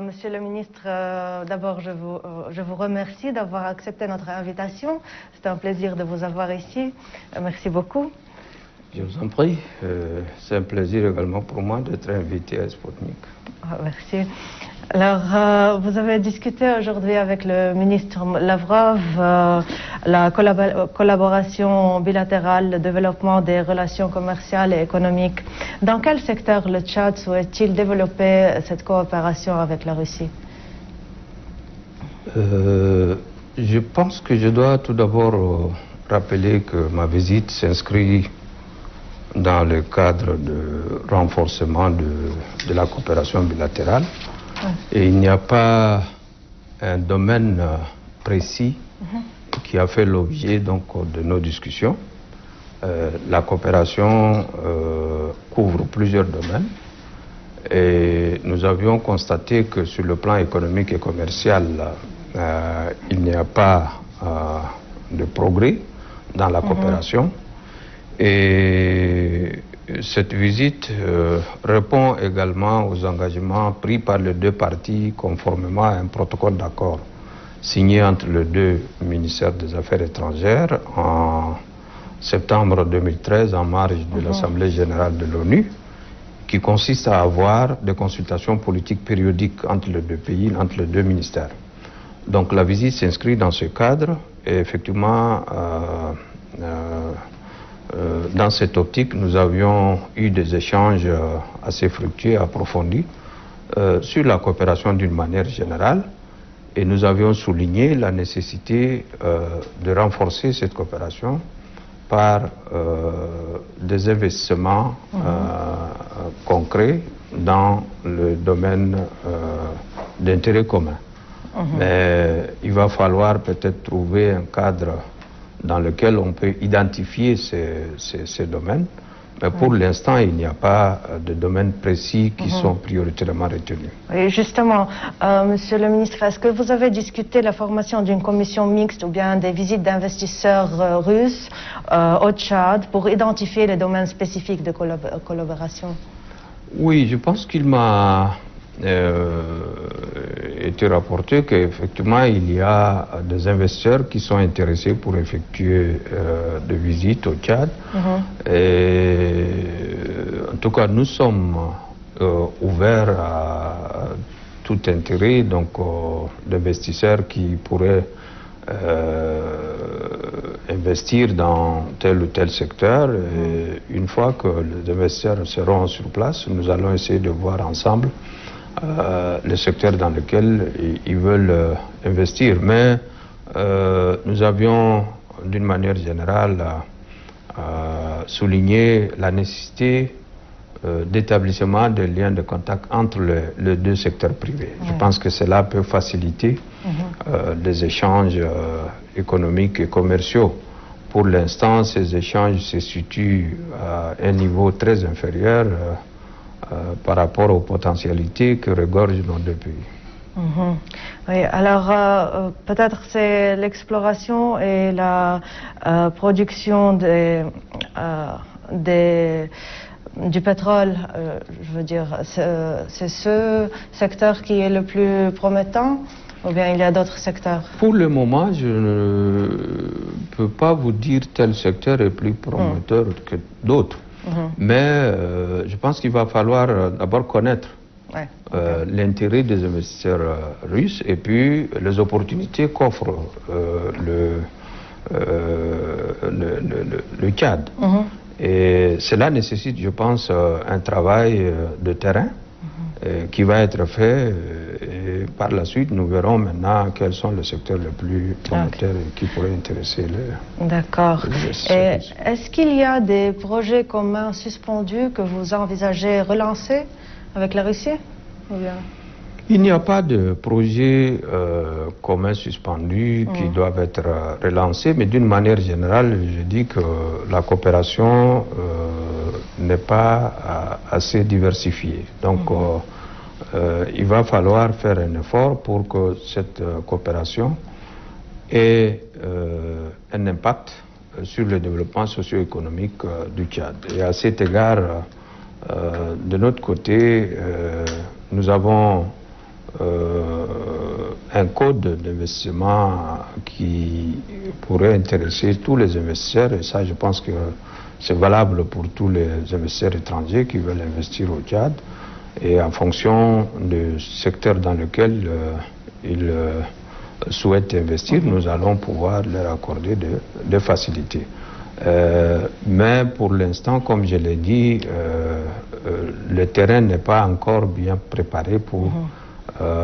Monsieur le ministre, d'abord je vous remercie d'avoir accepté notre invitation. C'est un plaisir de vous avoir ici. Merci beaucoup. Je vous en prie. C'est un plaisir également pour moi d'être invité à Sputnik. Merci. Alors, vous avez discuté aujourd'hui avec le ministre Lavrov la collaboration bilatérale, le développement des relations commerciales et économiques. Dans quel secteur le Tchad souhaite-t-il développer cette coopération avec la Russie? Je pense que je dois tout d'abord rappeler que ma visite s'inscrit dans le cadre de renforcement de la coopération bilatérale. Et il n'y a pas un domaine précis qui a fait l'objet donc de nos discussions. La coopération couvre plusieurs domaines et nous avions constaté que sur le plan économique et commercial, il n'y a pas de progrès dans la coopération. Et cette visite répond également aux engagements pris par les deux parties conformément à un protocole d'accord signé entre les deux ministères des Affaires étrangères en septembre 2013 en marge de l'Assemblée générale de l'ONU, qui consiste à avoir des consultations politiques périodiques entre les deux pays, entre les deux ministères. Donc la visite s'inscrit dans ce cadre et effectivement dans cette optique, nous avions eu des échanges assez fructueux et approfondis sur la coopération d'une manière générale et nous avions souligné la nécessité de renforcer cette coopération par des investissements concrets dans le domaine d'intérêt commun. Mais il va falloir peut-être trouver un cadre dans lequel on peut identifier ces domaines. Mais pour l'instant, il n'y a pas de domaines précis qui sont prioritairement retenus. Et justement, Monsieur le ministre, est-ce que vous avez discuté la formation d'une commission mixte ou bien des visites d'investisseurs russes au Tchad pour identifier les domaines spécifiques de collaboration? Oui, je pense qu'il m'a été rapporté qu'effectivement il y a des investisseurs qui sont intéressés pour effectuer des visites au Tchad. Et en tout cas, nous sommes ouverts à tout intérêt donc d'investisseurs qui pourraient investir dans tel ou tel secteur. Et une fois que les investisseurs seront sur place, nous allons essayer de voir ensemble le secteur dans lequel ils veulent investir. Mais nous avions d'une manière générale souligné la nécessité d'établissement de liens de contact entre les deux secteurs privés. Je pense que cela peut faciliter des échanges économiques et commerciaux. Pour l'instant, ces échanges se situent à un niveau très inférieur par rapport aux potentialités que regorgent nos deux pays. Oui, alors peut-être c'est l'exploration et la production du pétrole, je veux dire, c'est ce secteur qui est le plus promettant ou bien il y a d'autres secteurs? Pour le moment, je ne peux pas vous dire tel secteur est plus prometteur que d'autres. Mais je pense qu'il va falloir d'abord connaître l'intérêt des investisseurs russes et puis les opportunités qu'offre le Tchad. Et cela nécessite, je pense, un travail de terrain qui va être fait. Et par la suite, nous verrons maintenant quels sont les secteurs les plus prometteurs et qui pourraient intéresser les... D'accord. Est-ce qu'il y a des projets communs suspendus que vous envisagez relancer avec la Russie ou bien... Il n'y a pas de projet commun suspendu qui doivent être relancés, mais d'une manière générale, je dis que la coopération n'est pas assez diversifiée. Donc, il va falloir faire un effort pour que cette coopération ait un impact sur le développement socio-économique du Tchad. Et à cet égard, de notre côté, nous avons un code d'investissement qui pourrait intéresser tous les investisseurs, et ça je pense que c'est valable pour tous les investisseurs étrangers qui veulent investir au Tchad, et en fonction du secteur dans lequel ils souhaitent investir, nous allons pouvoir leur accorder des facilités. Mais pour l'instant, comme je l'ai dit, le terrain n'est pas encore bien préparé pour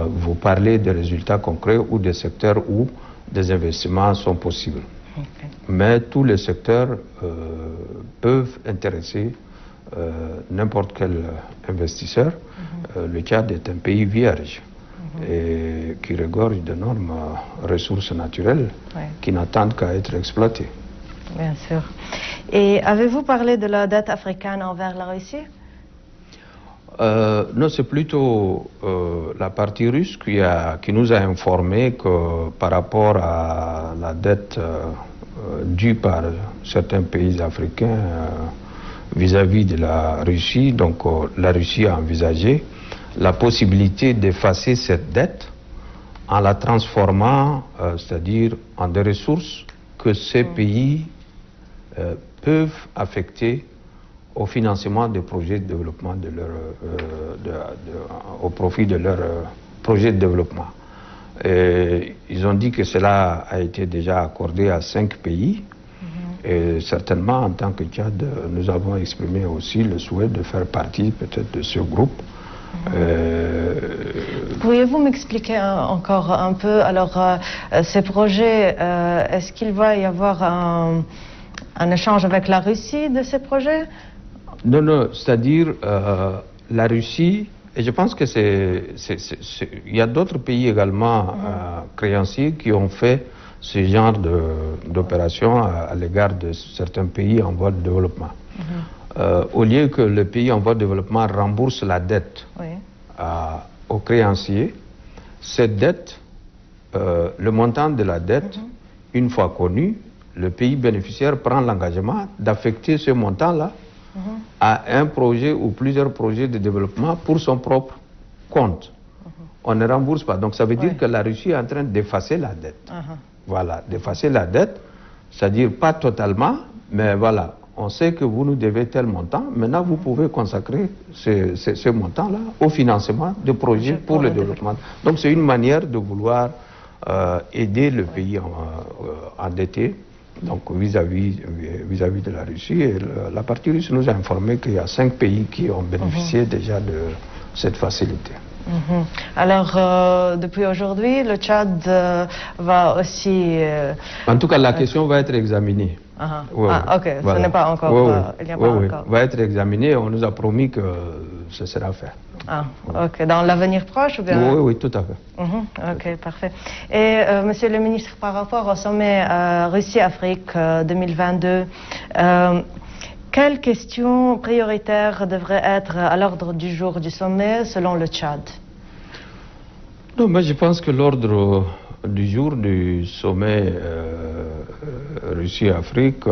vous parler des résultats concrets ou des secteurs où des investissements sont possibles. Okay. Mais tous les secteurs peuvent intéresser n'importe quel investisseur. Le Tchad est un pays vierge et qui regorge d'énormes ressources naturelles qui n'attendent qu'à être exploitées. Bien sûr. Et avez-vous parlé de la dette africaine envers la Russie? Non, c'est plutôt la partie russe qui nous a informé que par rapport à la dette due par certains pays africains vis-à-vis de la Russie, donc la Russie a envisagé la possibilité d'effacer cette dette en la transformant, c'est-à-dire en des ressources que ces pays peuvent affecter au financement des projets de développement au profit de leurs projets de développement. Et ils ont dit que cela a été déjà accordé à 5 pays. Et certainement, en tant que Tchad, nous avons exprimé aussi le souhait de faire partie peut-être de ce groupe. Pourriez-vous m'expliquer encore un peu, alors, ces projets, est-ce qu'il va y avoir un échange avec la Russie de ces projets? Non, non, c'est-à-dire la Russie, et je pense que il y a d'autres pays également créanciers qui ont fait ce genre d'opération à l'égard de certains pays en voie de développement. Au lieu que le pays en voie de développement rembourse la dette aux créanciers, cette dette, le montant de la dette, une fois connu, le pays bénéficiaire prend l'engagement d'affecter ce montant-là à un projet ou plusieurs projets de développement pour son propre compte. On ne rembourse pas. Donc ça veut dire que la Russie est en train d'effacer la dette. Voilà, d'effacer la dette, c'est-à-dire pas totalement, mais voilà, on sait que vous nous devez tel montant, maintenant vous pouvez consacrer ce montant-là au financement de projets pour le développement. Donc c'est une manière de vouloir aider le pays endetté, donc vis-à-vis de la Russie. Et la partie russe nous a informé qu'il y a 5 pays qui ont bénéficié déjà de cette facilité. Alors, depuis aujourd'hui, le Tchad va aussi... En tout cas, la question va être examinée. Ok, voilà. Ce n'est pas encore... il n'y a pas encore. Va être examinée, on nous a promis que ce sera fait. Ok, dans l'avenir proche ou bien... Oui, tout à fait. Ok, parfait. Et monsieur le ministre, par rapport au sommet Russie-Afrique 2022, quelles questions prioritaires devraient être à l'ordre du jour du sommet selon le Tchad? Non, moi je pense que l'ordre du jour du sommet Russie-Afrique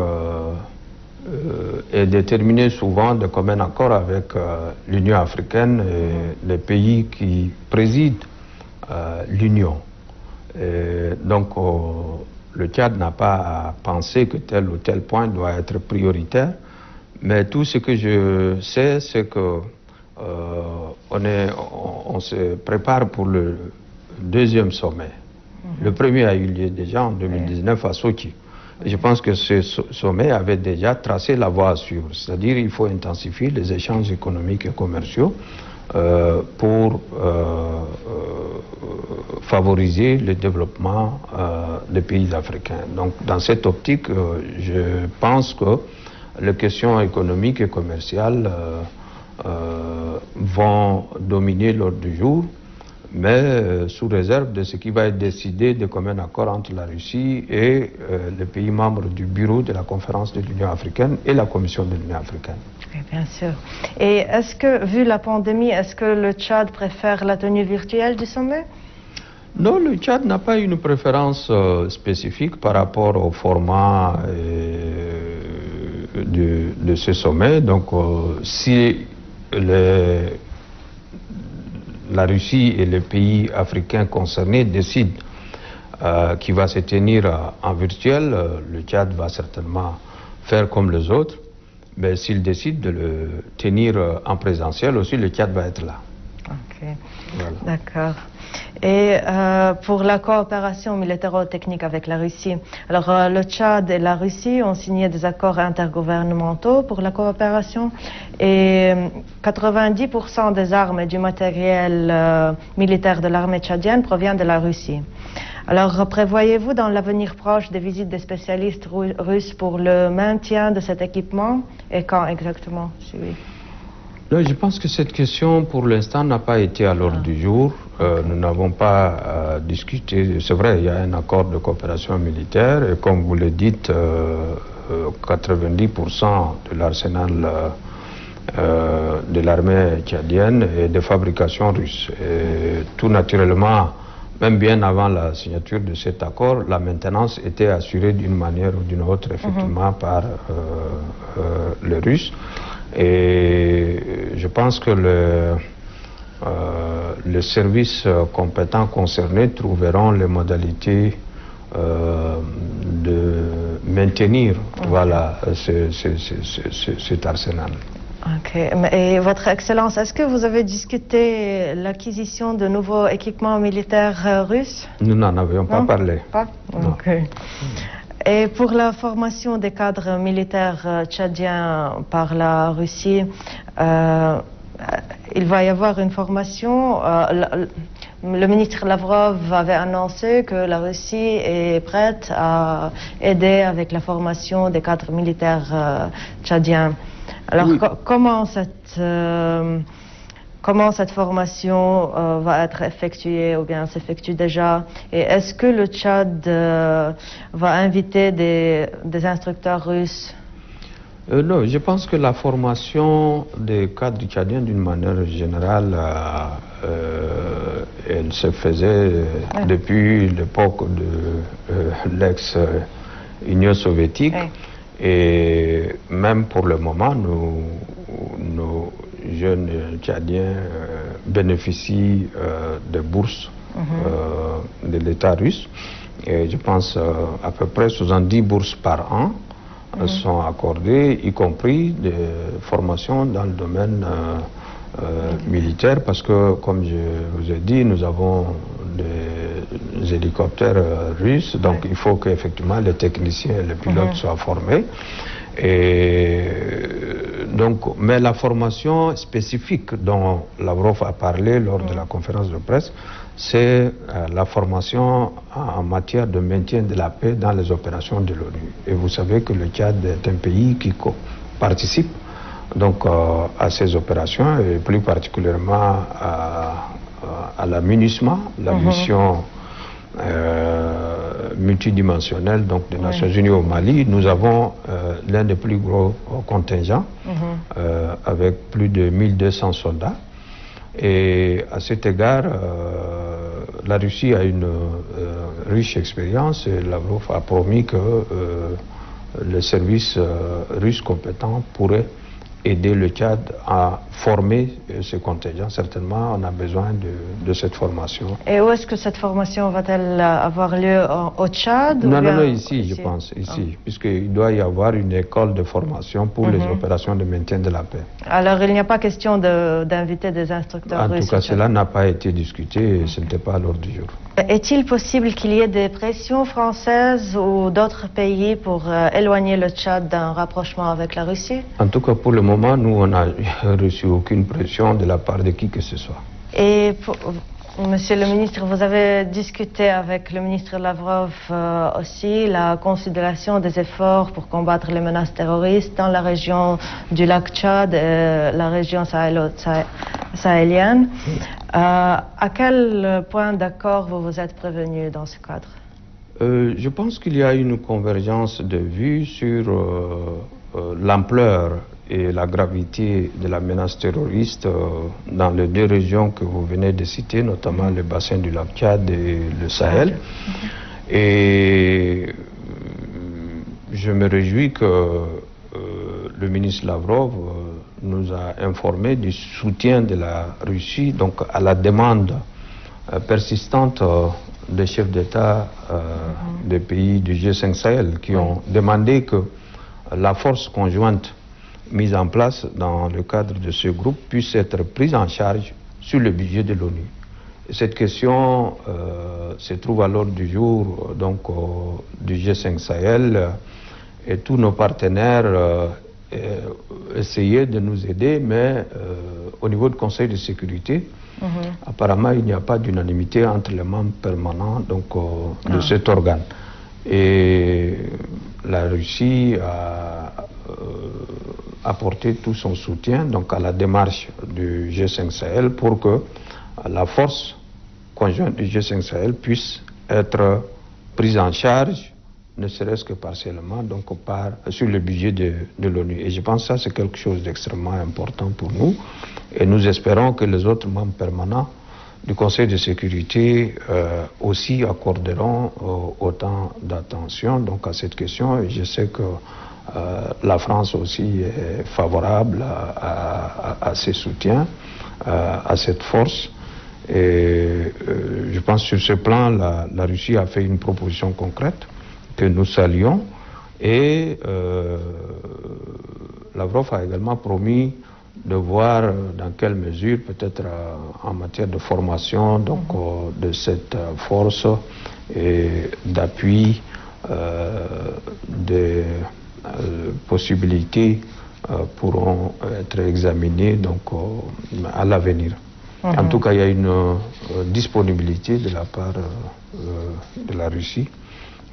est déterminé souvent de commun accord avec l'Union africaine et les pays qui président l'Union. Donc le Tchad n'a pas à penser que tel ou tel point doit être prioritaire. Mais tout ce que je sais, c'est que on se prépare pour le deuxième sommet. Le premier a eu lieu déjà en 2019 à Sochi. Et je pense que ce sommet avait déjà tracé la voie à suivre. C'est-à-dire qu'il faut intensifier les échanges économiques et commerciaux pour favoriser le développement des pays africains. Donc dans cette optique, je pense que les questions économiques et commerciales vont dominer l'ordre du jour, mais sous réserve de ce qui va être décidé de commun accord entre la Russie et les pays membres du bureau de la conférence de l'Union africaine et la Commission de l'Union africaine. Oui, bien sûr. Et est-ce que, vu la pandémie, est-ce que le Tchad préfère la tenue virtuelle du sommet? Non, le Tchad n'a pas une préférence spécifique par rapport au format de ce sommet. Donc, si la Russie et les pays africains concernés décident qu'il va se tenir en virtuel, le Tchad va certainement faire comme les autres. Mais s'ils décident de le tenir en présentiel aussi, le Tchad va être là. Ok, voilà. D'accord. Et pour la coopération militaro-technique avec la Russie, alors le Tchad et la Russie ont signé des accords intergouvernementaux pour la coopération et 90% des armes et du matériel militaire de l'armée tchadienne provient de la Russie. Alors, prévoyez-vous dans l'avenir proche des visites des spécialistes russes pour le maintien de cet équipement et quand exactement? Oui. Non, je pense que cette question, pour l'instant, n'a pas été à l'ordre du jour. Nous n'avons pas discuté. C'est vrai, il y a un accord de coopération militaire et comme vous le dites, 90% de l'arsenal de l'armée tchadienne est de fabrication russe. Et tout naturellement, même bien avant la signature de cet accord, la maintenance était assurée d'une manière ou d'une autre, effectivement, par les Russes. Et je pense que les services compétents concernés trouveront les modalités de maintenir voilà, cet arsenal. Ok. Et Votre Excellence, est-ce que vous avez discuté l'acquisition de nouveaux équipements militaires russes? Nous n'en avions pas parlé. Pas? Ok. Et pour la formation des cadres militaires tchadiens par la Russie, il va y avoir une formation. Le ministre Lavrov avait annoncé que la Russie est prête à aider avec la formation des cadres militaires tchadiens. Alors, oui. Comment cette formation va être effectuée ou bien s'effectue déjà? Et est-ce que le Tchad va inviter des instructeurs russes? Non, je pense que la formation des cadres tchadiens d'une manière générale, elle se faisait depuis l'époque de l'ex-Union soviétique. Et même pour le moment, nos jeunes Tchadiens bénéficient de bourses de l'État russe. Et je pense à peu près 70 bourses par an sont accordées, y compris des formations dans le domaine militaire, parce que, comme je vous ai dit, nous avons des hélicoptères russes, donc il faut qu'effectivement les techniciens et les pilotes soient formés. Et donc, mais la formation spécifique dont Lavrov a parlé lors de la conférence de presse, c'est la formation en matière de maintien de la paix dans les opérations de l'ONU. Et vous savez que le Tchad est un pays qui participe donc à ces opérations et plus particulièrement à la MINUSMA, la mission multidimensionnelle donc des Nations Unies au Mali. Nous avons l'un des plus gros contingents avec plus de 1200 soldats. Et à cet égard, la Russie a une riche expérience et Lavrov a promis que les services russes compétents pourraient aider le Tchad à former ce contingent. Certainement, on a besoin de cette formation. Et où est-ce que cette formation va-t-elle avoir lieu au Tchad? Non, ici, je pense, ici, puisqu'il doit y avoir une école de formation pour les opérations de maintien de la paix. Alors, il n'y a pas question d'inviter des instructeurs russes? En tout cas, cela n'a pas été discuté et ce n'était pas à l'ordre du jour. Est-il possible qu'il y ait des pressions françaises ou d'autres pays pour éloigner le Tchad d'un rapprochement avec la Russie? En tout cas, pour le moment, nous, on n'a reçu aucune pression de la part de qui que ce soit. Et Monsieur le ministre, vous avez discuté avec le ministre Lavrov aussi la considération des efforts pour combattre les menaces terroristes dans la région du lac Tchad et la région sahélienne. À quel point d'accord vous vous êtes prévenu dans ce cadre? Je pense qu'il y a une convergence de vues sur l'ampleur et la gravité de la menace terroriste dans les deux régions que vous venez de citer, notamment le bassin du lac Tchad et le Sahel. Et je me réjouis que le ministre Lavrov nous a informé du soutien de la Russie donc à la demande persistante des chefs d'État des pays du G5 Sahel qui ont demandé que la force conjointe mise en place dans le cadre de ce groupe puisse être prise en charge sur le budget de l'ONU. Cette question se trouve à l'ordre du jour donc, du G5 Sahel et tous nos partenaires essayaient de nous aider, mais au niveau du Conseil de sécurité, apparemment il n'y a pas d'unanimité entre les membres permanents donc, de cet organe. Et la Russie a apporté tout son soutien donc, à la démarche du G5 Sahel pour que la force conjointe du G5 Sahel puisse être prise en charge, ne serait-ce que partiellement, donc sur le budget de l'ONU. Et je pense que ça, c'est quelque chose d'extrêmement important pour nous. Et nous espérons que les autres membres permanents du Conseil de sécurité aussi accorderont autant d'attention donc, à cette question. Et je sais que la France aussi est favorable à ces soutiens, à cette force. Et je pense que sur ce plan, la Russie a fait une proposition concrète que nous saluons. Et Lavrov a également promis de voir dans quelle mesure, peut-être en matière de formation donc, de cette force et d'appui des possibilités pourront être examinées donc, à l'avenir. En tout cas, il y a une disponibilité de la part de la Russie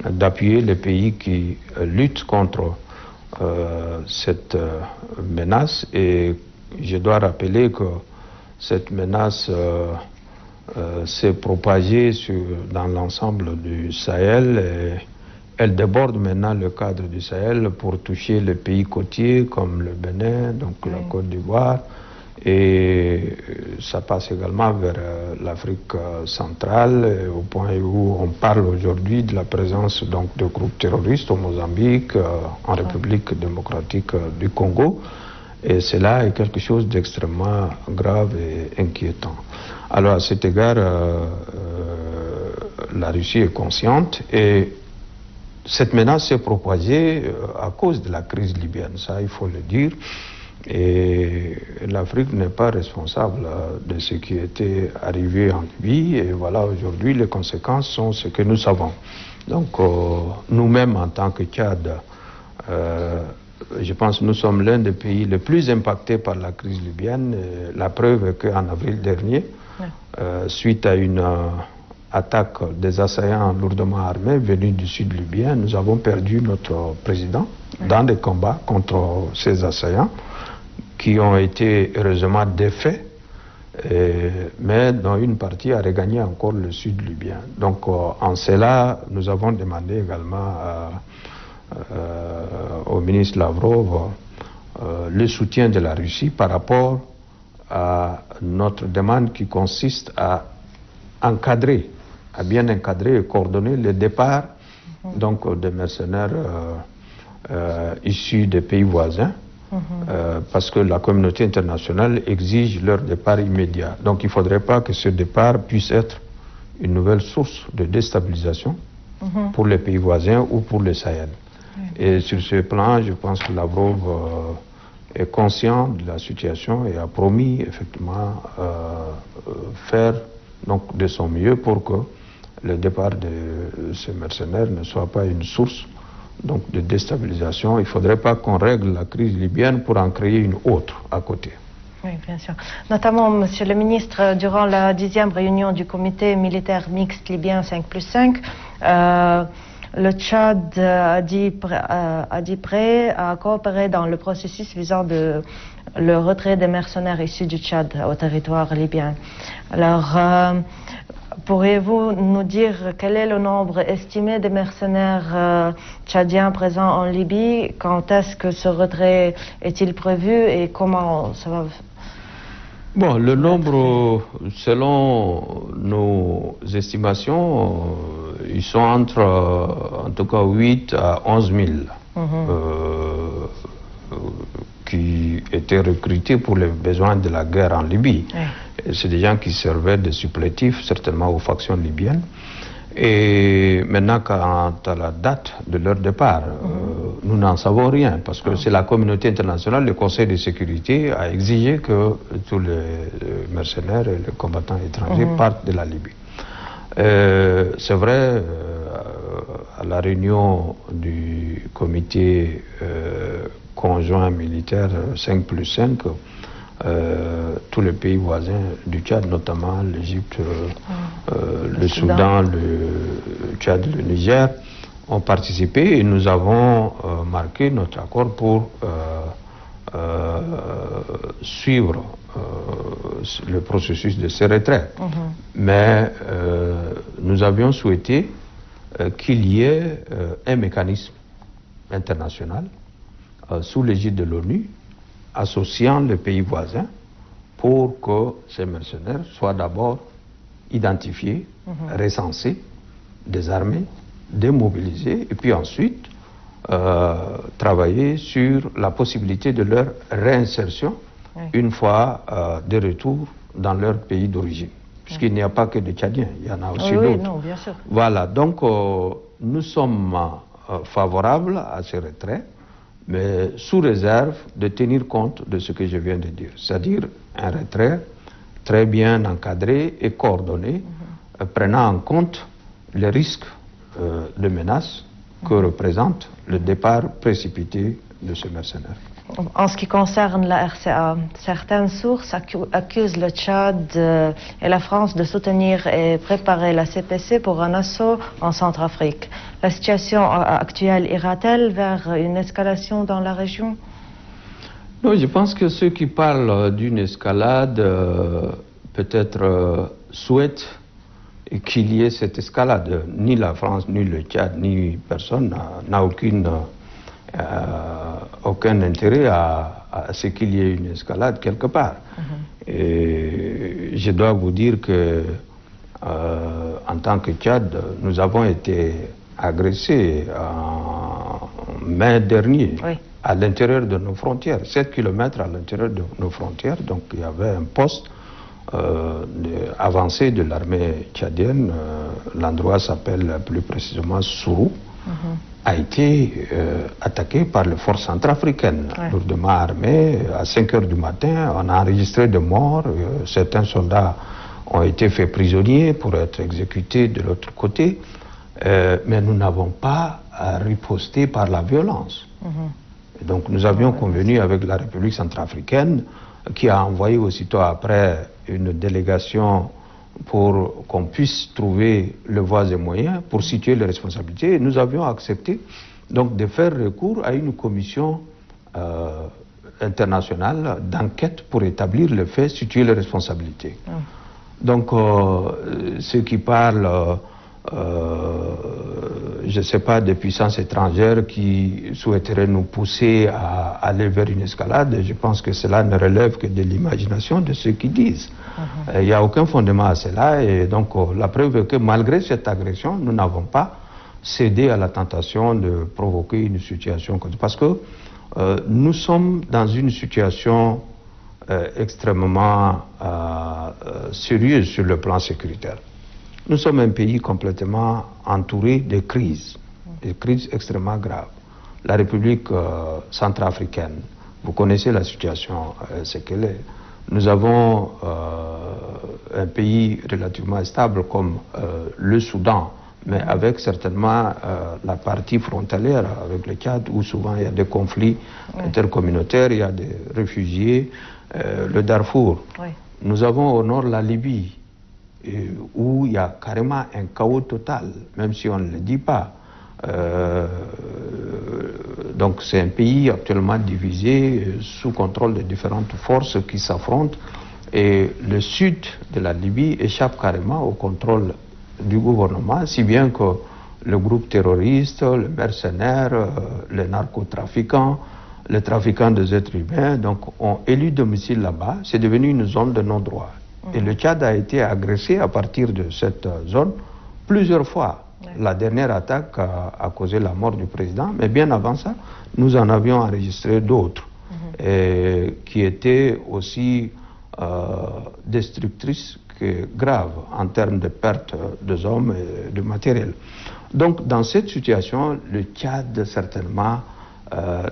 d'appuyer les pays qui luttent contre cette menace. Et je dois rappeler que cette menace s'est propagée dans l'ensemble du Sahel. Et elle déborde maintenant le cadre du Sahel pour toucher les pays côtiers comme le Bénin, donc la Côte d'Ivoire. Et ça passe également vers l'Afrique centrale, au point où on parle aujourd'hui de la présence donc, de groupes terroristes au Mozambique, en République démocratique du Congo. Et cela est quelque chose d'extrêmement grave et inquiétant. Alors à cet égard, la Russie est consciente et cette menace s'est propagée à cause de la crise libyenne, ça il faut le dire. Et l'Afrique n'est pas responsable de ce qui était arrivé en Libye. Et voilà, aujourd'hui, les conséquences sont ce que nous savons. Donc, nous-mêmes, en tant que Tchad, je pense que nous sommes l'un des pays les plus impactés par la crise libyenne. Et la preuve est qu'en avril dernier, suite à une attaque des assaillants lourdement armés venus du sud libyen, nous avons perdu notre président dans des combats contre ces assaillants, qui ont été heureusement défaits, mais dont une partie a regagné encore le sud libyen. Donc en cela, nous avons demandé également au ministre Lavrov le soutien de la Russie par rapport à notre demande qui consiste à encadrer, à bien encadrer et coordonner le départ donc, des mercenaires issus des pays voisins. Parce que la communauté internationale exige leur départ immédiat. Donc il ne faudrait pas que ce départ puisse être une nouvelle source de déstabilisation pour les pays voisins ou pour le Sahel. Et sur ce plan, je pense que Lavrov est conscient de la situation et a promis effectivement faire donc, de son mieux pour que le départ de ces mercenaires ne soit pas une source donc de déstabilisation. Il ne faudrait pas qu'on règle la crise libyenne pour en créer une autre à côté. Oui, bien sûr. Notamment, Monsieur le ministre, durant la 10e réunion du comité militaire mixte libyen 5+5, le Tchad a dit prêt à coopérer dans le processus visant le retrait des mercenaires issus du Tchad au territoire libyen. Alors, pourriez-vous nous dire quel est le nombre estimé des mercenaires tchadiens présents en Libye? Quand est-ce que ce retrait est-il prévu et comment ça va? Bon, le nombre, selon nos estimations, ils sont entre, en tout cas, 8 à 11 000 qui étaient recrutés pour les besoins de la guerre en Libye. Oui. C'est des gens qui servaient de supplétifs, certainement aux factions libyennes. Et maintenant, quant à la date de leur départ, nous n'en savons rien, parce que c'est la communauté internationale, le Conseil de sécurité a exigé que tous les mercenaires et les combattants étrangers partent de la Libye. C'est vrai, à la réunion du comité conjoint militaire 5+5, tous les pays voisins du Tchad, notamment l'Égypte, le Soudan, le Tchad, le Niger, ont participé et nous avons marqué notre accord pour suivre le processus de ces retraits. Mais nous avions souhaité qu'il y ait un mécanisme international sous l'égide de l'ONU associant les pays voisins pour que ces mercenaires soient d'abord identifiés, recensés, désarmés, démobilisés, et puis ensuite travailler sur la possibilité de leur réinsertion une fois de retour dans leur pays d'origine. Puisqu'il n'y a pas que des Tchadiens, il y en a aussi d'autres. Non, bien sûr. Voilà, donc nous sommes favorables à ces retraits, mais sous réserve de tenir compte de ce que je viens de dire, c'est-à-dire un retrait très bien encadré et coordonné, prenant en compte les risques de menaces que représente le départ précipité de ce mercenaire. En ce qui concerne la RCA, certaines sources accusent le Tchad et la France de soutenir et préparer la CPC pour un assaut en Centrafrique. La situation actuelle ira-t-elle vers une escalation dans la région? Non, je pense que ceux qui parlent d'une escalade peut-être souhaitent qu'il y ait cette escalade. Ni la France, ni le Tchad, ni personne n'a aucun intérêt à ce qu'il y ait une escalade quelque part. Et je dois vous dire que en tant que Tchad, nous avons été agressés en mai dernier à l'intérieur de nos frontières, 7 km à l'intérieur de nos frontières. Donc il y avait un poste avancé de l'armée tchadienne, l'endroit s'appelle plus précisément Sourou, a été attaqué par les forces centrafricaines, lourdement armées. À 5 heures du matin, on a enregistré des morts. Certains soldats ont été faits prisonniers pour être exécutés de l'autre côté. Mais nous n'avons pas riposté par la violence. Et donc nous avions convenu avec la République centrafricaine, qui a envoyé aussitôt après une délégation pour qu'on puisse trouver les voies et moyens pour situer les responsabilités. Et nous avions accepté donc de faire recours à une commission internationale d'enquête pour établir les faits, situer les responsabilités. Donc ceux qui parlent, je ne sais pas, des puissances étrangères qui souhaiteraient nous pousser à aller vers une escalade, je pense que cela ne relève que de l'imagination de ceux qui disent. Il n'y a aucun fondement à cela, et donc la preuve est que malgré cette agression, nous n'avons pas cédé à la tentation de provoquer une situation comme ça. Parce que nous sommes dans une situation extrêmement sérieuse sur le plan sécuritaire. Nous sommes un pays complètement entouré de crises extrêmement graves. La République centrafricaine, vous connaissez la situation, c'est qu'elle est. Nous avons un pays relativement stable comme le Soudan, mais avec certainement la partie frontalière avec le Tchad, où souvent il y a des conflits intercommunautaires, il y a des réfugiés, le Darfour. Nous avons au nord la Libye, où il y a carrément un chaos total, même si on ne le dit pas. Donc c'est un pays actuellement divisé sous contrôle de différentes forces qui s'affrontent, et le sud de la Libye échappe carrément au contrôle du gouvernement, si bien que le groupe terroriste, les mercenaires, les narcotrafiquants, les trafiquants des êtres humains, donc, ont élu domicile là-bas. C'est devenu une zone de non-droit. Et le Tchad a été agressé à partir de cette zone plusieurs fois. La dernière attaque a causé la mort du président, mais bien avant ça, nous en avions enregistré d'autres. et qui était aussi destructrice que grave en termes de perte des hommes et de matériel. Donc dans cette situation, le Tchad certainement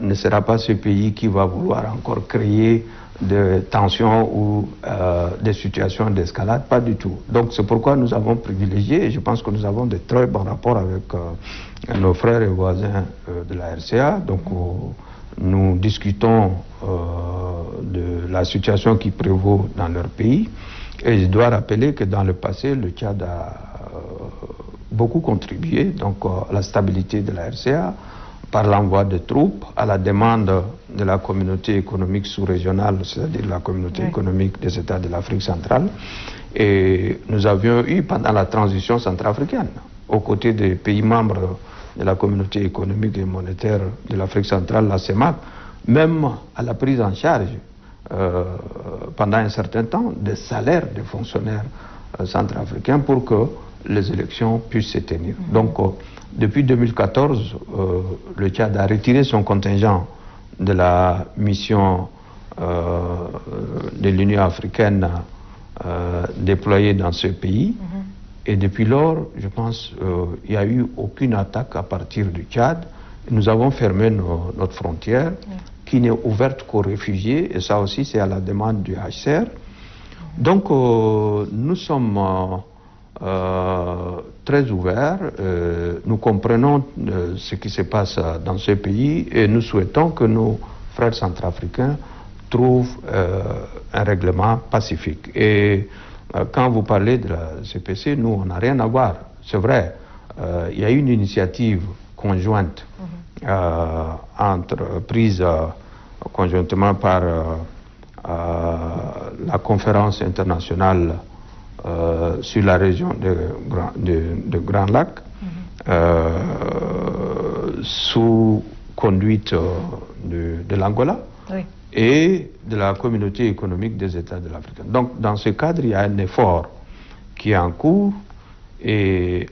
ne sera pas ce pays qui va vouloir encore créer des tensions ou des situations d'escalade, pas du tout. Donc c'est pourquoi nous avons privilégié, et je pense que nous avons de très bons rapports avec nos frères et voisins de la RCA. Donc nous discutons de la situation qui prévaut dans leur pays. Et je dois rappeler que dans le passé, le Tchad a beaucoup contribué donc, à la stabilité de la RCA, par l'envoi de troupes, à la demande de la communauté économique sous-régionale, c'est-à-dire la communauté économique des États de l'Afrique centrale. Et nous avions eu, pendant la transition centrafricaine, aux côtés des pays membres de la communauté économique et monétaire de l'Afrique centrale, la CEMAC, même à la prise en charge, pendant un certain temps, des salaires des fonctionnaires centrafricains pour que les élections puissent se tenir. Donc, depuis 2014, le Tchad a retiré son contingent de la mission de l'Union africaine déployée dans ce pays. Et depuis lors, je pense, il n'y a eu aucune attaque à partir du Tchad. Nous avons fermé notre frontière, qui n'est ouverte qu'aux réfugiés, et ça aussi c'est à la demande du HCR. Donc nous sommes très ouverts, nous comprenons ce qui se passe dans ce pays et nous souhaitons que nos frères centrafricains trouvent un règlement pacifique. Et quand vous parlez de la CPC, nous on n'a rien à voir, c'est vrai, il y a une initiative conjointe prise conjointement par la conférence internationale sur la région de Grand Lac, sous conduite de l'Angola et de la communauté économique des États de l'Afrique. Donc dans ce cadre, il y a un effort qui est en cours et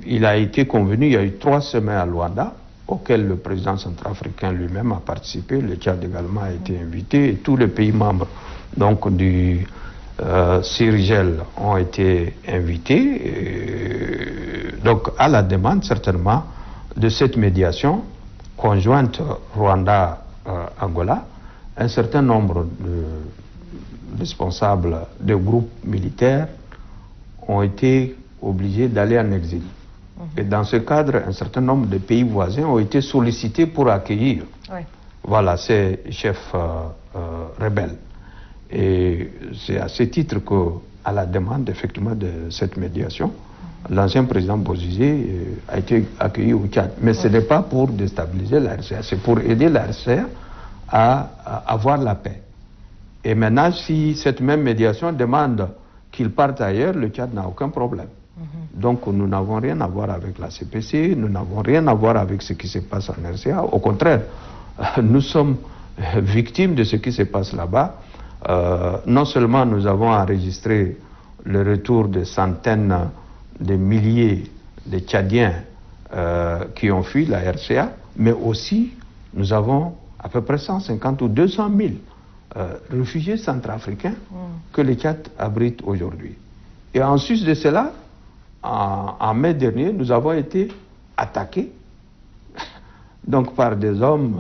il a été convenu, il y a eu 3 semaines à Luanda, auquel le président centrafricain lui-même a participé, le Tchad également a été invité, et tous les pays membres donc, du CIRGEL ont été invités, donc à la demande certainement de cette médiation conjointe Rwanda-Angola, un certain nombre de responsables de groupes militaires ont été obligés d'aller en exil. Et dans ce cadre, un certain nombre de pays voisins ont été sollicités pour accueillir voilà, ces chefs rebelles. Et c'est à ce titre qu'à la demande effectivement de cette médiation, l'ancien président Bozizé a été accueilli au Tchad. Mais ce n'est pas pour déstabiliser la RCA, c'est pour aider la RCA à avoir la paix. Et maintenant, si cette même médiation demande qu'il parte ailleurs, le Tchad n'a aucun problème. Donc nous n'avons rien à voir avec la CPC, nous n'avons rien à voir avec ce qui se passe en RCA. Au contraire, nous sommes victimes de ce qui se passe là-bas. Non seulement nous avons enregistré le retour de centaines de milliers de Tchadiens qui ont fui la RCA, mais aussi nous avons à peu près 150 ou 200 000 réfugiés centrafricains que le Tchad abrite aujourd'hui. Et en sus de cela, en mai dernier, nous avons été attaqués donc par des hommes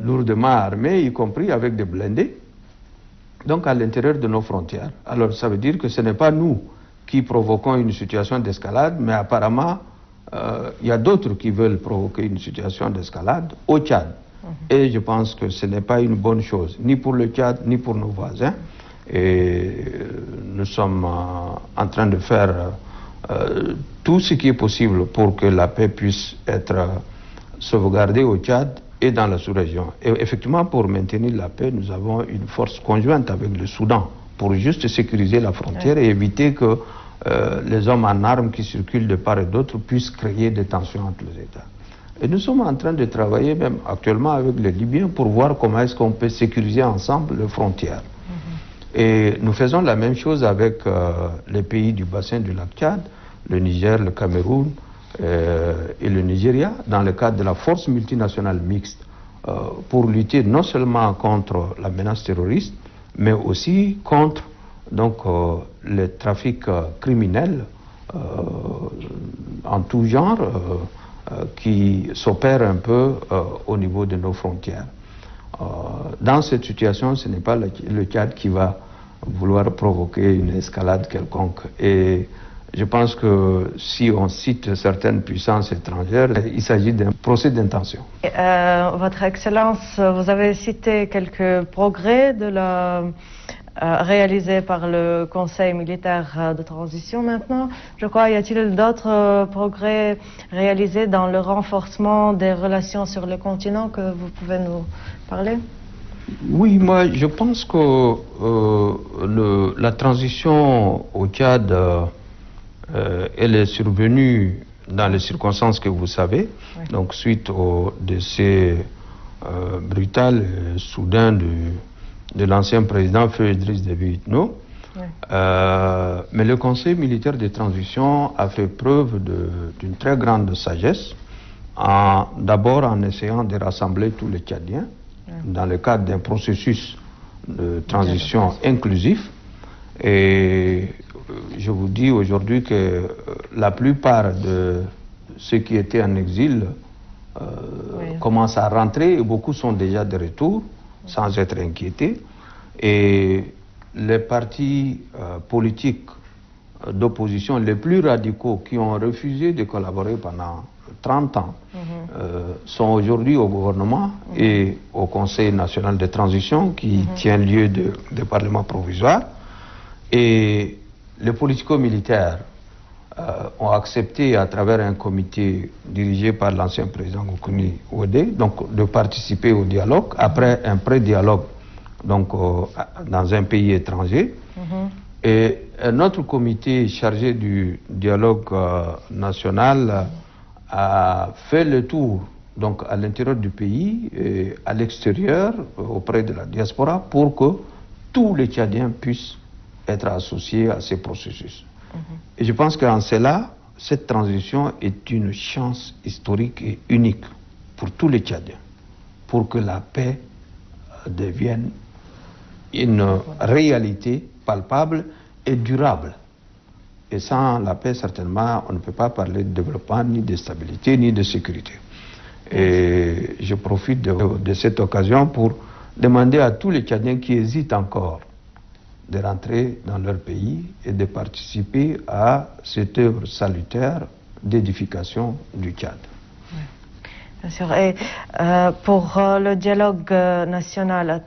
lourdement armés, y compris avec des blindés, donc à l'intérieur de nos frontières. Alors ça veut dire que ce n'est pas nous qui provoquons une situation d'escalade, mais apparemment il y a d'autres qui veulent provoquer une situation d'escalade au Tchad. Et je pense que ce n'est pas une bonne chose, ni pour le Tchad, ni pour nos voisins. Et nous sommes en train de faire tout ce qui est possible pour que la paix puisse être sauvegardée au Tchad et dans la sous-région. Et effectivement, pour maintenir la paix, nous avons une force conjointe avec le Soudan pour juste sécuriser la frontière et éviter que les hommes en armes qui circulent de part et d'autre puissent créer des tensions entre les États. Et nous sommes en train de travailler même actuellement avec les Libyens pour voir comment est-ce qu'on peut sécuriser ensemble les frontières. Et nous faisons la même chose avec les pays du bassin du lac Tchad, le Niger, le Cameroun et le Nigeria, dans le cadre de la force multinationale mixte pour lutter non seulement contre la menace terroriste, mais aussi contre donc, les trafics criminels en tout genre qui s'opèrent un peu au niveau de nos frontières. Dans cette situation, ce n'est pas le Tchad qui va vouloir provoquer une escalade quelconque. Et je pense que si on cite certaines puissances étrangères, il s'agit d'un procès d'intention. Votre Excellence, vous avez cité quelques progrès réalisés par le Conseil militaire de transition maintenant. Je crois, y a-t-il d'autres progrès réalisés dans le renforcement des relations sur le continent que vous pouvez nous parler? Oui, moi je pense que la transition au Tchad, elle est survenue dans les circonstances que vous savez, oui. Donc suite au décès brutal et soudain de l'ancien président Feu Idriss Déby Itno. Oui. Mais le Conseil militaire de transition a fait preuve d'une très grande sagesse, d'abord en essayant de rassembler tous les Tchadiens, oui. Dans le cadre d'un processus de transition inclusif. Et je vous dis aujourd'hui que la plupart de ceux qui étaient en exil oui. Commencent à rentrer et beaucoup sont déjà de retour sans être inquiétés. Et les partis politiques d'opposition les plus radicaux qui ont refusé de collaborer pendant 30 ans sont aujourd'hui au gouvernement et au Conseil national de transition qui tient lieu de parlement provisoire. Et les politico-militaires ont accepté à travers un comité dirigé par l'ancien président Goukouni Ouédé donc de participer au dialogue après un pré-dialogue donc dans un pays étranger. Et un autre comité chargé du dialogue national a fait le tour donc à l'intérieur du pays et à l'extérieur auprès de la diaspora pour que tous les Tchadiens puissent être associés à ces processus. Et je pense qu'en cela, cette transition est une chance historique et unique pour tous les Tchadiens, pour que la paix devienne une réalité palpable et durable. Et sans la paix, certainement, on ne peut pas parler de développement, ni de stabilité, ni de sécurité. Et je profite de cette occasion pour demander à tous les Tchadiens qui hésitent encore de rentrer dans leur pays et de participer à cette œuvre salutaire d'édification du Tchad. Oui, bien sûr. Et pour le dialogue national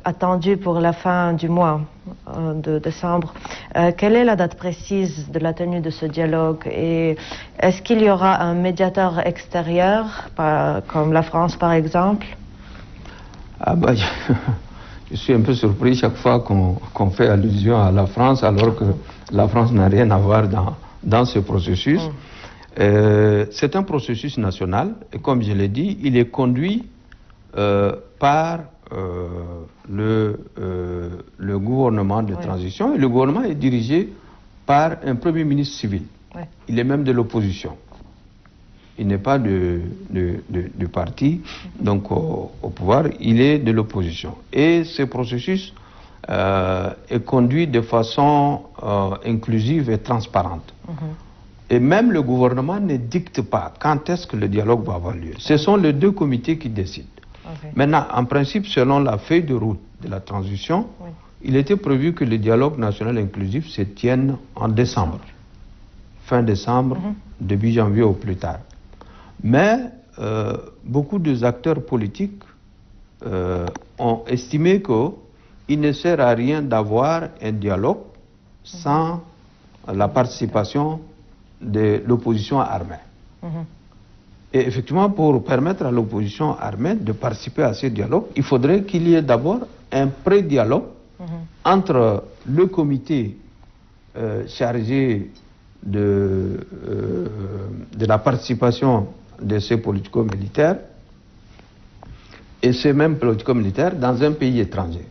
attendu pour la fin du mois de décembre, quelle est la date précise de la tenue de ce dialogue? Et est-ce qu'il y aura un médiateur extérieur, comme la France par exemple? Ah bah, je suis un peu surpris chaque fois qu'on fait allusion à la France, alors que la France n'a rien à voir dans ce processus. C'est un processus national, et comme je l'ai dit, il est conduit par le gouvernement de transition, et le gouvernement est dirigé par un premier ministre civil. Il est même de l'opposition. Il n'est pas du parti, donc au pouvoir, il est de l'opposition. Et ce processus est conduit de façon inclusive et transparente. Et même le gouvernement ne dicte pas quand est-ce que le dialogue va avoir lieu. Ce sont les deux comités qui décident. Maintenant, en principe, selon la feuille de route de la transition, il était prévu que le dialogue national inclusif se tienne en décembre. Fin décembre, début janvier au plus tard. Mais beaucoup des acteurs politiques ont estimé qu'il ne sert à rien d'avoir un dialogue sans la participation de l'opposition armée. Et effectivement, pour permettre à l'opposition armée de participer à ce dialogue, il faudrait qu'il y ait d'abord un pré-dialogue entre le comité chargé de la participation de ces politico-militaires et ces mêmes politico-militaires dans un pays étranger.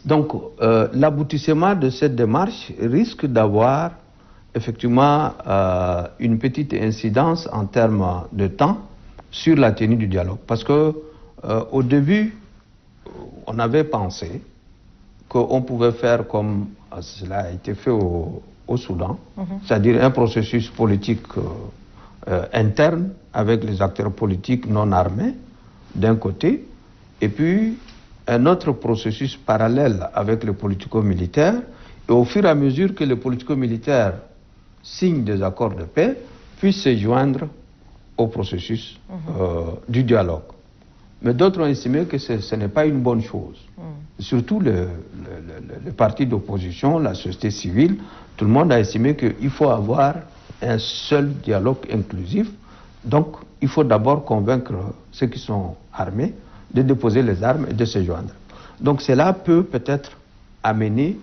Donc, l'aboutissement de cette démarche risque d'avoir effectivement une petite incidence en termes de temps sur la tenue du dialogue. Parce que au début, on avait pensé qu'on pouvait faire comme cela a été fait au Soudan, c'est-à-dire un processus politique interne avec les acteurs politiques non armés d'un côté, et puis un autre processus parallèle avec les politico-militaires, et au fur et à mesure que les politico-militaires signent des accords de paix, puissent se joindre au processus du dialogue. Mais d'autres ont estimé que ce n'est pas une bonne chose. Surtout les partis d'opposition, la société civile, tout le monde a estimé qu'il faut avoir un seul dialogue inclusif. Donc, il faut d'abord convaincre ceux qui sont armés de déposer les armes et de se joindre. Donc, cela peut peut-être amener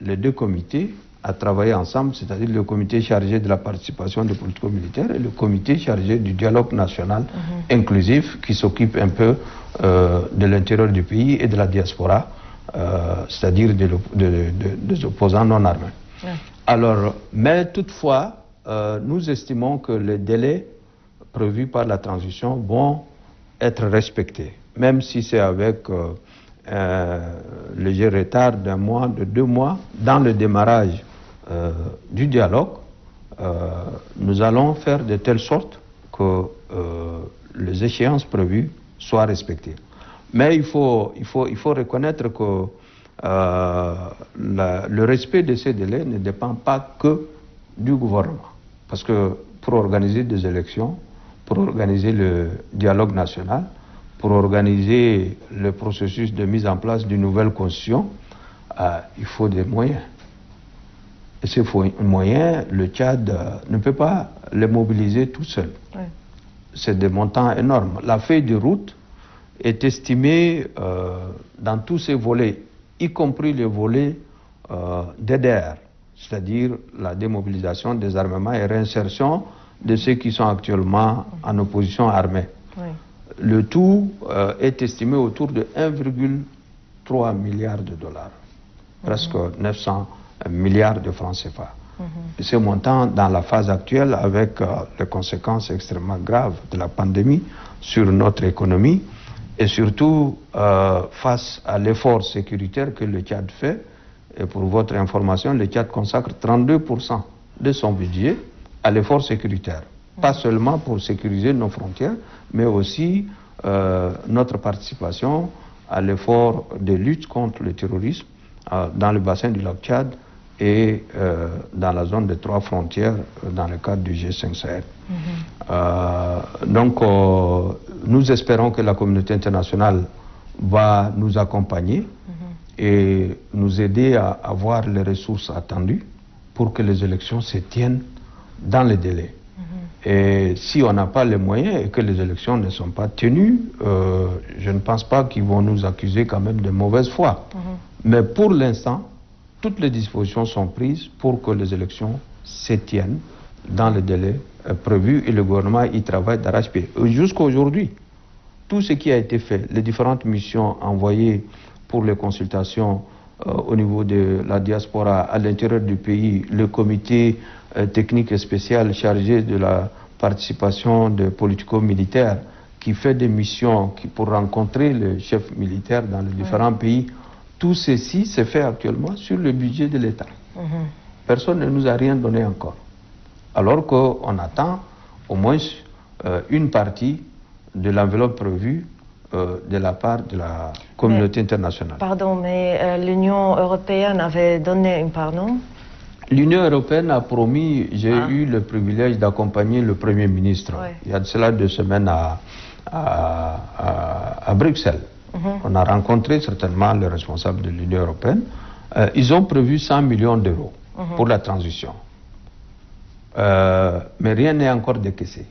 les deux comités à travailler ensemble, c'est-à-dire le comité chargé de la participation des politico-militaires et le comité chargé du dialogue national inclusif qui s'occupe un peu de l'intérieur du pays et de la diaspora, c'est-à-dire des opposants non armés. Alors, mais toutefois, nous estimons que les délais prévus par la transition vont être respectés, même si c'est avec léger retard d'un mois, de 2 mois, dans le démarrage du dialogue. Nous allons faire de telle sorte que les échéances prévues soient respectées. Mais il faut reconnaître que le respect de ces délais ne dépend pas que du gouvernement. Parce que pour organiser des élections, pour organiser le dialogue national, pour organiser le processus de mise en place d'une nouvelle constitution, il faut des moyens. Et ces moyens, le Tchad ne peut pas les mobiliser tout seul. Oui. C'est des montants énormes. La feuille de route est estimée dans tous ces volets, y compris les volets DDR, c'est-à-dire la démobilisation des armements et réinsertion de ceux qui sont actuellement en opposition armée. Oui. Le tout est estimé autour de 1,3 milliard de dollars, presque 900 milliards de francs CFA. Ce montant, dans la phase actuelle, avec les conséquences extrêmement graves de la pandémie sur notre économie, et surtout face à l'effort sécuritaire que le Tchad fait, et pour votre information, le Tchad consacre 32% de son budget à l'effort sécuritaire. Pas seulement pour sécuriser nos frontières, mais aussi notre participation à l'effort de lutte contre le terrorisme dans le bassin du lac Tchad et dans la zone des 3 frontières dans le cadre du G5 Sahel. Donc, nous espérons que la communauté internationale va nous accompagner et nous aider à avoir les ressources attendues pour que les élections se tiennent dans les délais. Et si on n'a pas les moyens et que les élections ne sont pas tenues, je ne pense pas qu'ils vont nous accuser quand même de mauvaise foi. Mais pour l'instant, toutes les dispositions sont prises pour que les élections se tiennent dans les délais prévus et le gouvernement y travaille d'arrache-pied. Jusqu'à aujourd'hui, tout ce qui a été fait, les différentes missions envoyées pour les consultations au niveau de la diaspora à l'intérieur du pays, le comité technique et spécial chargé de la participation des politico-militaires qui fait des missions pour rencontrer les chefs militaires dans les différents pays, tout ceci se fait actuellement sur le budget de l'État. Personne ne nous a rien donné encore. Alors qu'on attend au moins une partie de l'enveloppe prévue de la part de la communauté internationale. Pardon, mais l'Union européenne avait donné une part, non? L'Union européenne a promis, j'ai eu le privilège d'accompagner le Premier ministre, il y a de cela 2 semaines à Bruxelles. On a rencontré certainement les responsables de l'Union européenne. Ils ont prévu 100 millions d'euros pour la transition. Mais rien n'est encore décaissé.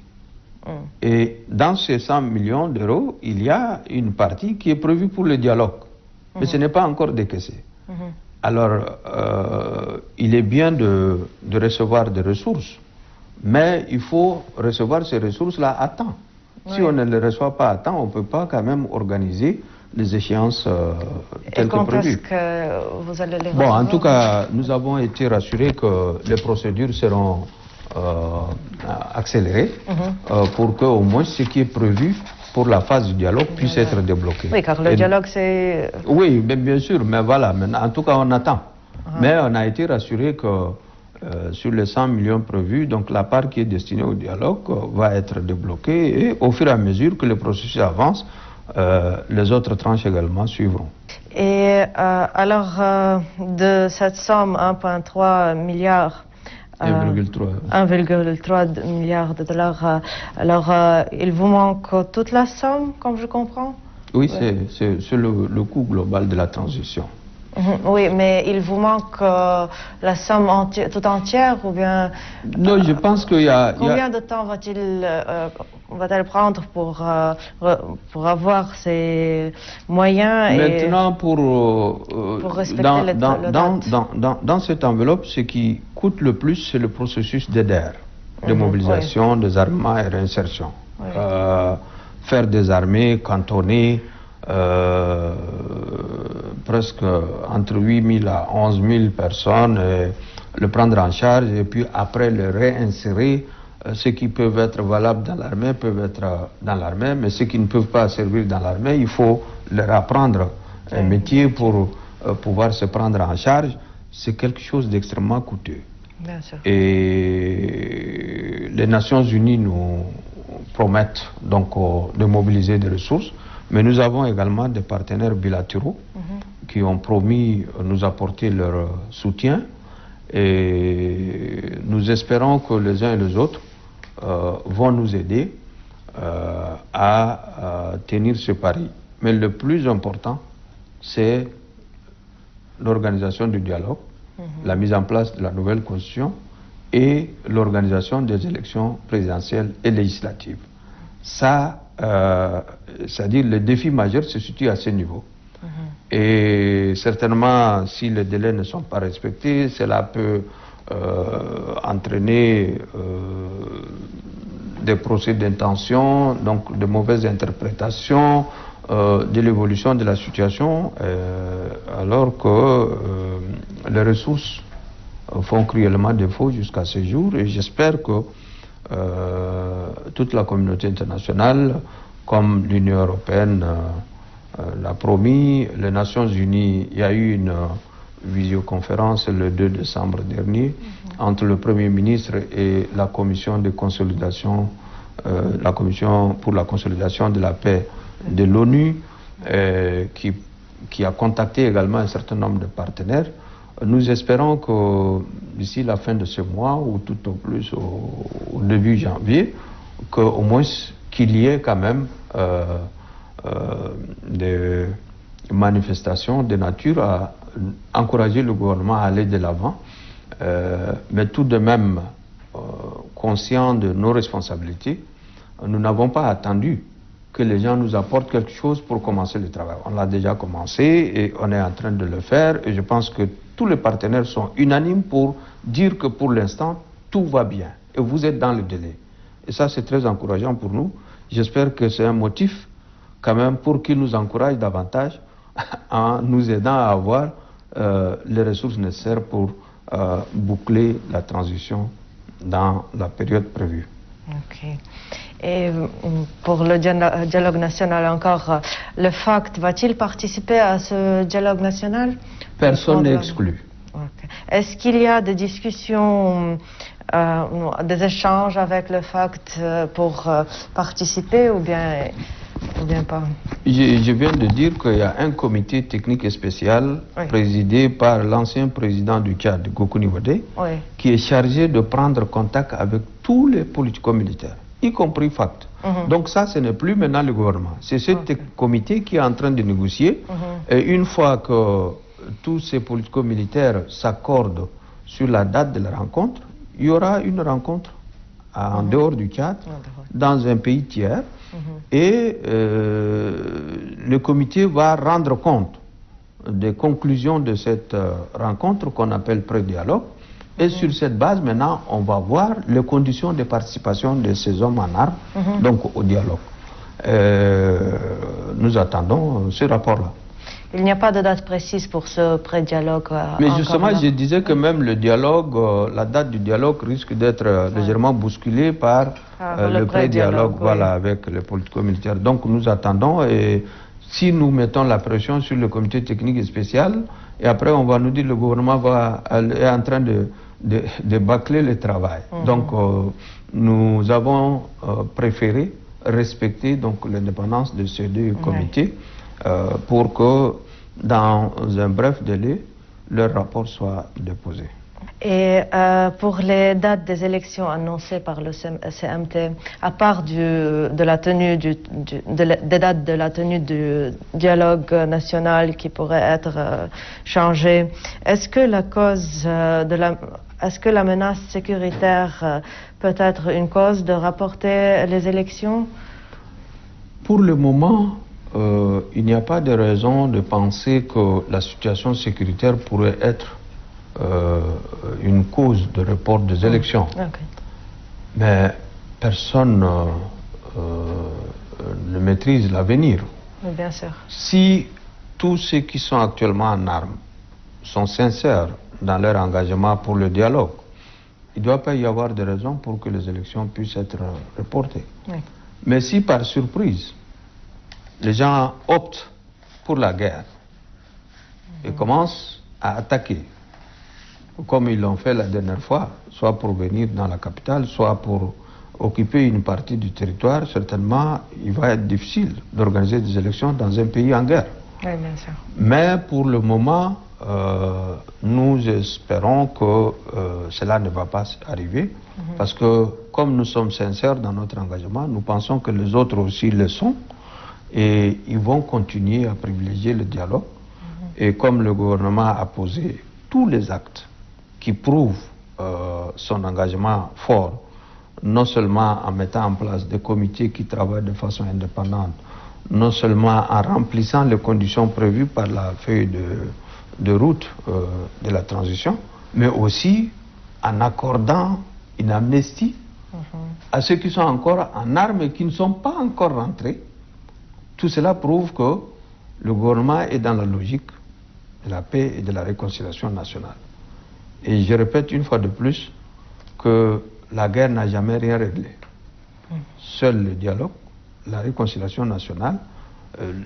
Et dans ces 100 millions d'euros, il y a une partie qui est prévue pour le dialogue. Mais ce n'est pas encore décaissé. Alors, il est bien de recevoir des ressources, mais il faut recevoir ces ressources-là à temps. Si on ne les reçoit pas à temps, on ne peut pas quand même organiser les échéances telles que prévues. Et quand est-ce que vous allez les recevoir? Bon, en tout cas, nous avons été rassurés que les procédures seront accélérées pour que au moins ce qui est prévu pour la phase du dialogue puisse être débloquée. Oui, car le dialogue, c'est... Oui, bien sûr, mais voilà, en tout cas, on attend. Mais on a été rassuré que sur les 100 millions prévus, donc la part qui est destinée au dialogue va être débloquée et au fur et à mesure que le processus avance, les autres tranches également suivront. Et alors, de cette somme, 1,3 milliard... 1,3 milliard de dollars. Alors, il vous manque toute la somme, comme je comprends? Oui, c'est le coût global de la transition. Oui, mais il vous manque la somme tout entière ou bien... Non, je pense qu'il y a... Combien de temps va-t-elle prendre pour avoir ces moyens? Maintenant, pour respecter le date. Dans cette enveloppe, ce qui coûte le plus, c'est le processus d'EDER, de mobilisation, oui, désarmement et réinsertion. Oui. Faire des armées cantonnées, presque entre 8 000 à 11 000 personnes, le prendre en charge et puis après le réinsérer. Ceux qui peuvent être valables dans l'armée peuvent être dans l'armée, mais ceux qui ne peuvent pas servir dans l'armée, il faut leur apprendre un métier pour pouvoir se prendre en charge. C'est quelque chose d'extrêmement coûteux. Bien sûr. Et les Nations Unies nous promettent donc de mobiliser des ressources, mais nous avons également des partenaires bilatéraux qui ont promis nous apporter leur soutien. Et nous espérons que les uns et les autres vont nous aider à tenir ce pari. Mais le plus important, c'est l'organisation du dialogue, la mise en place de la nouvelle constitution et l'organisation des élections présidentielles et législatives. Ça, c'est-à-dire le défi majeur se situe à ce niveau. Et certainement, si les délais ne sont pas respectés, cela peut entraîner des procès d'intention, donc de mauvaises interprétations de l'évolution de la situation, alors que les ressources font cruellement défaut jusqu'à ce jour. Et j'espère que toute la communauté internationale, comme l'Union européenne, l'a promis, les Nations Unies, il y a eu une visioconférence le 2 décembre dernier entre le Premier ministre et la commission de consolidation, la commission pour la consolidation de la paix de l'ONU, qui a contacté également un certain nombre de partenaires. Nous espérons que d'ici la fin de ce mois ou tout au plus au début janvier, qu'au moins qu'il y ait quand même des manifestations de nature à encourager le gouvernement à aller de l'avant, mais tout de même conscient de nos responsabilités. Nous n'avons pas attendu que les gens nous apportent quelque chose pour commencer le travail. On l'a déjà commencé et on est en train de le faire, et je pense que tous les partenaires sont unanimes pour dire que pour l'instant tout va bien et vous êtes dans le délai. Et ça, c'est très encourageant pour nous. J'espère que c'est un motif quand même pour qu'ils nous encouragent davantage en nous aidant à avoir les ressources nécessaires pour boucler la transition dans la période prévue. Ok. Et pour le dialogue national encore, le FACT va-t-il participer à ce dialogue national? Personne n'est exclu. Okay. Est-ce qu'il y a des discussions, des échanges avec le FACT pour participer ou bien pas? Je viens de dire qu'il y a un comité technique et spécial présidé par l'ancien président du Tchad, Gokuni Wadé, qui est chargé de prendre contact avec tous les politico-militaires, y compris FACT. Donc ça, ce n'est plus maintenant le gouvernement. C'est ce comité qui est en train de négocier. Et une fois que tous ces politico-militaires s'accordent sur la date de la rencontre, il y aura une rencontre en dehors du Tchad, dans un pays tiers, et le comité va rendre compte des conclusions de cette rencontre qu'on appelle pré-dialogue, et sur cette base, maintenant, on va voir les conditions de participation de ces hommes en armes, donc au dialogue. Nous attendons ce rapport-là. Il n'y a pas de date précise pour ce pré-dialogue. Mais justement, je disais que même le dialogue, la date du dialogue risque d'être légèrement bousculée par le pré-dialogue, voilà, avec les politico-militaires. Donc nous attendons, et si nous mettons la pression sur le comité technique et spécial, et après on va nous dire que le gouvernement est en train de bâcler le travail. Donc nous avons préféré respecter donc l'indépendance de ces deux comités pour que dans un bref délai leur rapport soit déposé. Et pour les dates des élections annoncées par le CMT, à part des dates de la tenue du dialogue national qui pourrait être changée, est-ce que est-ce que la menace sécuritaire peut être une cause de reporter les élections? Pour le moment, il n'y a pas de raison de penser que la situation sécuritaire pourrait être une cause de report des élections. Okay. Mais personne ne maîtrise l'avenir. Bien sûr. Si tous ceux qui sont actuellement en armes sont sincères dans leur engagement pour le dialogue, il ne doit pas y avoir de raison pour que les élections puissent être reportées. Oui. Mais si par surprise, les gens optent pour la guerre et commencent à attaquer, comme ils l'ont fait la dernière fois, soit pour venir dans la capitale, soit pour occuper une partie du territoire, certainement il va être difficile d'organiser des élections dans un pays en guerre. Oui, bien sûr. Mais pour le moment, nous espérons que cela ne va pas arriver, parce que comme nous sommes sincères dans notre engagement, nous pensons que les autres aussi le sont, et ils vont continuer à privilégier le dialogue. Et comme le gouvernement a posé tous les actes qui prouvent son engagement fort, non seulement en mettant en place des comités qui travaillent de façon indépendante, non seulement en remplissant les conditions prévues par la feuille de route de la transition, mais aussi en accordant une amnistie à ceux qui sont encore en armes et qui ne sont pas encore rentrés. Tout cela prouve que le gouvernement est dans la logique de la paix et de la réconciliation nationale. Et je répète une fois de plus que la guerre n'a jamais rien réglé. Seul le dialogue, la réconciliation nationale,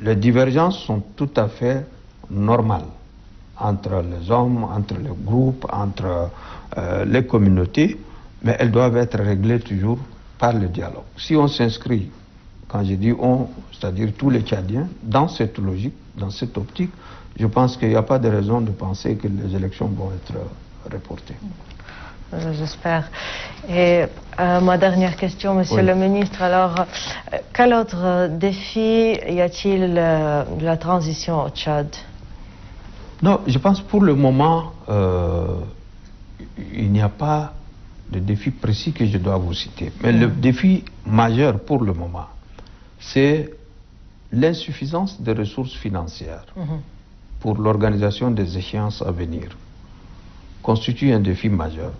les divergences sont tout à fait normales entre les hommes, entre les groupes, entre les communautés, mais elles doivent être réglées toujours par le dialogue. Si on s'inscrit, quand je dis on, c'est-à-dire tous les Tchadiens, dans cette logique, dans cette optique, je pense qu'il n'y a pas de raison de penser que les élections vont être reportées. J'espère. Et ma dernière question, Monsieur le Ministre, alors, quel autre défi y a-t-il de la transition au Tchad? Non, je pense pour le moment, il n'y a pas de défi précis que je dois vous citer. Mais le défi majeur pour le moment, c'est l'insuffisance des ressources financières pour l'organisation des échéances à venir. Constitue un défi majeur.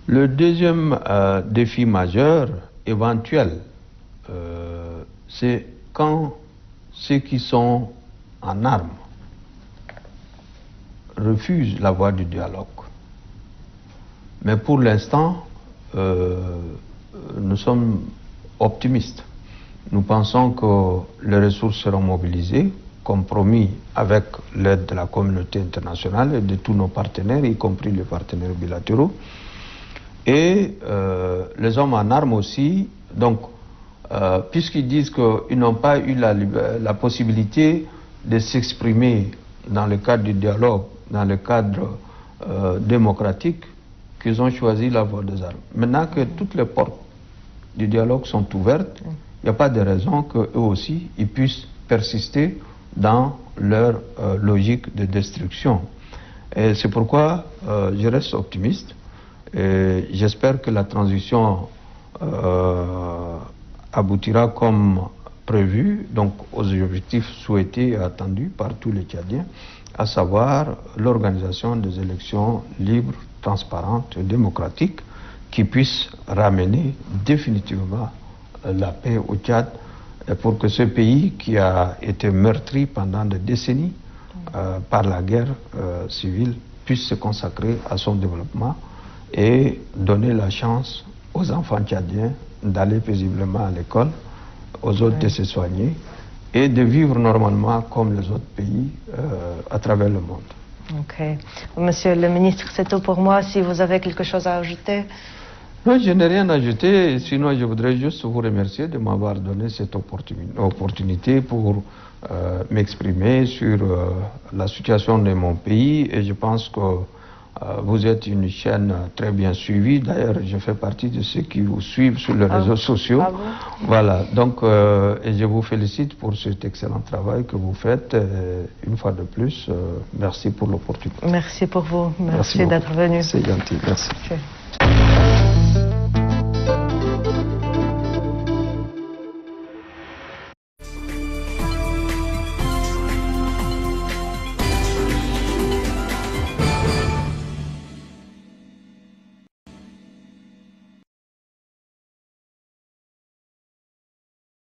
Le deuxième défi majeur, éventuel, c'est quand ceux qui sont en armes refusent la voie du dialogue. Mais pour l'instant, nous sommes optimistes. Nous pensons que les ressources seront mobilisées, comme promis, avec l'aide de la communauté internationale et de tous nos partenaires, y compris les partenaires bilatéraux. Et les hommes en armes aussi, donc, puisqu'ils disent qu'ils n'ont pas eu la possibilité de s'exprimer dans le cadre du dialogue, dans le cadre démocratique, qu'ils ont choisi la voie des armes. Maintenant que toutes les portes du dialogue sont ouvertes, il n'y a pas de raison qu'eux aussi, ils puissent persister dans leur logique de destruction. Et c'est pourquoi je reste optimiste. Et j'espère que la transition aboutira comme prévu, donc aux objectifs souhaités et attendus par tous les Tchadiens, à savoir l'organisation des élections libres, transparentes et démocratiques qui puissent ramener définitivement la paix au Tchad pour que ce pays qui a été meurtri pendant des décennies par la guerre civile puisse se consacrer à son développement et donner la chance aux enfants tchadiens d'aller paisiblement à l'école, aux autres de se soigner et de vivre normalement comme les autres pays à travers le monde. Ok. Monsieur le ministre, c'est tout pour moi. Si vous avez quelque chose à ajouter. Non, je n'ai rien à ajouter, sinon je voudrais juste vous remercier de m'avoir donné cette opportunité pour m'exprimer sur la situation de mon pays, et je pense que vous êtes une chaîne très bien suivie. D'ailleurs, je fais partie de ceux qui vous suivent sur les réseaux sociaux. Ah bon? Voilà, donc et je vous félicite pour cet excellent travail que vous faites. Une fois de plus, merci pour l'opportunité. Merci pour vous. Merci d'être venu. C'est gentil, merci. Okay.